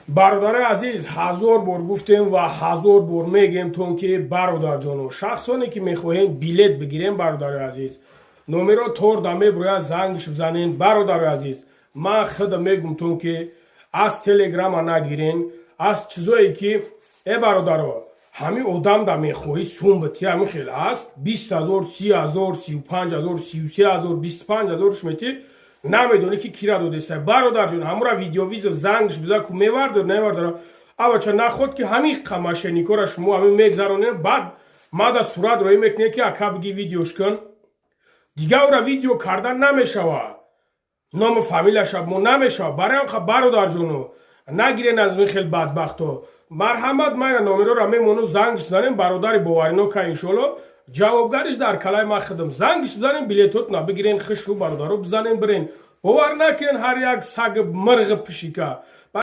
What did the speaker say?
бародари азиз, ҳазор бор гуфтем ва ҳазор бор мегем ки бародарҷоно, шахсоне ки мехоҳем билет бигирем, бародари азиз, номеро торда мебурӯяд, зангш бизанен. Бародари азиз, ман худа мегум ки аз телеграма нагирен, аз чизое ки бародаро, ҳамин одамда мехоҳӣ сумбати ҳамин хел аст, 20,000, 30,000, 35,000, 33,000, 25,000 шумети намедони ки кира додеса. Бародарҷон, ҳамура видеовизов зангш биза ку мевардор невардор, авача наход ки ҳамин мошенникора шумо ҳамин мегзаронен, баъд мада сурат роӣ мекунед ки ака биги видеош кун, дига ора видео кардан намешавад, ному фамилияша мо намешавад. Барои он бародарҷоно, нагирен аз ин хел бадбахто. марҳамат, майна номерора мемону, зангш занем, бародари боваринока иншолло ҷавобгариш дар калаи ма худам. Зангш занем, билетотна бигирен, хишу бародаро бизанем, бирен. Бовар накунед ҳар як саг мирғ пишика.